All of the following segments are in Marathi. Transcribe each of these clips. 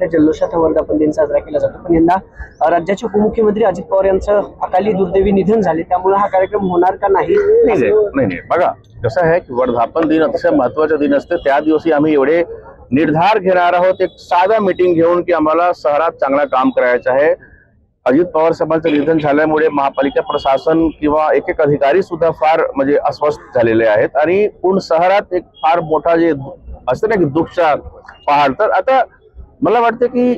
मोठ्या जल्लोषात वर्धापन दिन साजरा केला जातो, पण यंदा राज्याचे उपमुख्यमंत्री अजित पवार यांचं अकाली दुर्दैवी निधन झाले, त्यामुळे हा कार्यक्रम होणार का नाही? नाही बघा, कसं आहे की वर्धापन दिन अतिशय महत्वाचा दिन असते. त्या दिवशी आम्ही एवढे निर्धार घेणार आहोत, एक साधा मीटिंग घेऊन की आम्हाला शहरात चांगला काम करायचं आहे. अजित पवार साहेबांचं निधन झाल्यामुळे महापालिका प्रशासन किंवा एक अधिकारी सुद्धा फार म्हणजे अस्वस्थ झालेले आहेत आणि पूर्ण शहरात एक फार मोठा जे असतं ना की दुःखचा पहाड. तर आता मला वाटतं की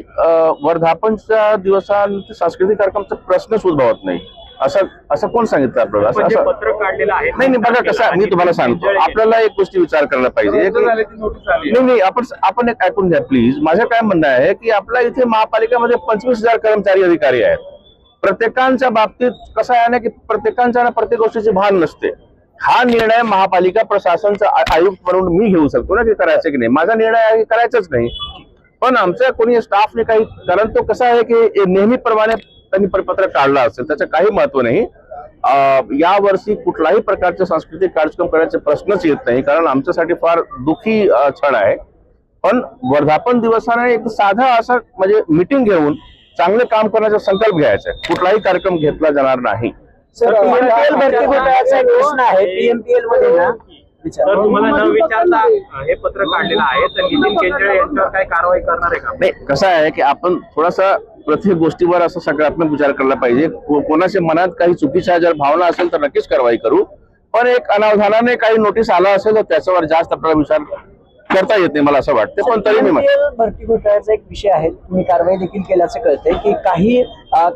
वर्धापनच्या दिवसांत सांस्कृतिक कार्यक्रमाचा प्रश्नच उद्भवत नाही. असं कोण सांगितलं आपल्याला? असं पत्र काढलेलं आहे. नाही बघा, कसं मी तुम्हाला सांगतो, आपल्याला एक गोष्टी विचार करायला पाहिजे. नाही आपण एक ऐकून घ्या प्लीज. माझं काय म्हणणं आहे की आपल्या इथे महापालिकेमध्ये 25,000 कर्मचारी अधिकारी आहेत. प्रत्येकांच्या बाबतीत कसं आहे ना की प्रत्येकांच्या प्रत्येक गोष्टीची भान नसते. हा निर्णय महापालिका प्रशासनचा आयुक्त म्हणून मी घेऊ शकतो ना की करायचं की नाही. माझा निर्णय आहे करायचंच नाही, पण आमच्या कोणी स्टाफने काही, कारण तो कसं आहे की नेहमीप्रमाणे त्यांनी परिपत्रक काढला असेल त्याचं काही महत्व नाही. या वर्षी कुठलाही प्रकारचे सांस्कृतिक कार्यक्रम करायचे प्रश्नच येत नाही, कारण आमच्यासाठी फार दुःखी क्षण आहे. पण वर्धापन दिवसाने एक साधा असा म्हणजे मीटिंग घेऊन चांगले काम करण्याचा संकल्प घ्यायचा आहे. कुठलाही कार्यक्रम घेतला जाणार नाही. सर, पीएमपीएल भरती घोटाळ्याचा एक प्रश्न आहे. पीएमपीएल मध्ये ना तर तुम्हाला न विचारता हे पत्र काढलेलं आहे, तर नितीन केंद्रे यांच्यावर काय कारवाई करणार आहे का? नाही, कसं आहे की आपण थोडासा प्रत्येक गोष्टीवर असं सकारात्मक विचार केला पाहिजे. कोणाच्या मनात काही चुकीच्या जर भावना असेल तर नक्कीच कारवाई करू, पण एक अनावधानाने काही नोटीस आला असेल तर त्याच्यावर जास्त आपल्याला विचार करता येत नाही, मला असं वाटतं. पण तरी मी भरती घोटाळ्याचा एक विषय आहे, तुम्ही कारवाई देखील केल्याचं कळतंय की काही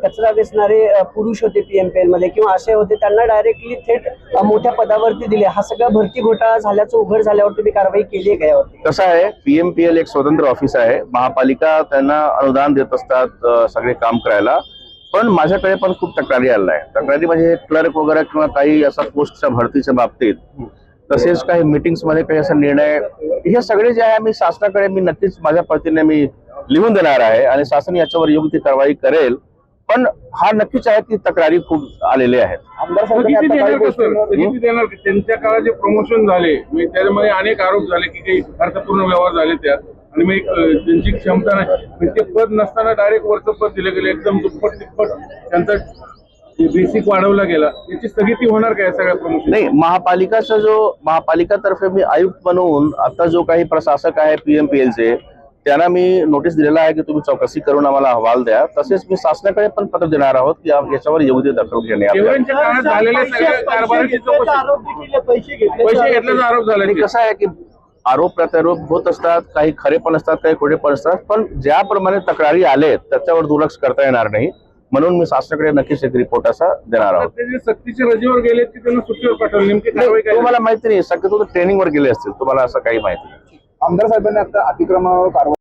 कचरा वेचणारे पुरुष होते पीएमपीएल मध्ये किंवा असे होते, त्यांना डायरेक्टली थेट मोठ्या पदावरती दिले. हा सगळा भरती घोटाळा झाल्याचं उघड झाल्यावर तुम्ही कारवाई केली आहे यावरती? कसं आहे, पीएमपीएल एक स्वतंत्र ऑफिस आहे. महापालिका त्यांना अनुदान देत असतात सगळे काम करायला. पण माझ्याकडे पण खूप तक्रारी आल्या आहे. तक्रारी म्हणजे क्लर्क वगैरे किंवा काही असा पोस्टच्या भरतीच्या बाबतीत, तसेच काही मीटिंग्स मध्ये काही असा निर्णय, हे सगळे जे आहे मी शासनाकडे मी नक्कीच माझ्या पद्धतीने मी लिहून देणार आहे आणि शासन याच्यावर योग्य ती कारवाई करेल. पण हा नक्कीच आहे की तक्रारी खूप आलेल्या आहेत. त्यांच्या काळात जे प्रमोशन झाले त्याच्यामध्ये अनेक आरोप झाले की काही अर्थपूर्ण व्यवहार झाले त्यात, आणि मग त्यांची क्षमता नाही, ते पद नसताना डायरेक्ट वरचं पद दिलं गेलं, एकदम दुप्पट तिप्पट त्यांचा बेसिक वाढवला गेला. याची स्थगिती होणार काय सगळ्या प्रमोशन? नाही, महापालिकाचा जो महापालिकातर्फे मी आयुक्त बनवून आता जो काही प्रशासक आहे पीएमपीएलचे, त्यांना मी नोटीस दिलेला आहे की तुम्ही चौकशी करून आम्हाला अहवाल द्या. तसेच मी शासनाकडे पण पत्र देणार आहोत की याच्यावर योग्य दखल घेणे. पैसे घेतल्याचा आरोप झाला. कसं आहे की आरोप प्रत्यारोप होत असतात, काही खरे पण असतात, काही खोटे पण असतात, पण ज्याप्रमाणे तक्रारी आले त्याच्यावर दुर्लक्ष करता येणार नाही. म्हणून मी शासनाकडे नक्कीच एक रिपोर्ट असा देणार आहोत. सक्तीच्या रजेवर गेले की त्यांना सुट्टीवर पाठवलं, नेमकी कारवाई काय? तुम्हाला माहिती नाही, शक्यतो ट्रेनिंगवर गेले असतील, तुम्हाला असं काही माहिती नाही. आमदार साहेबांनी आता अतिक्रमणावर कारवाई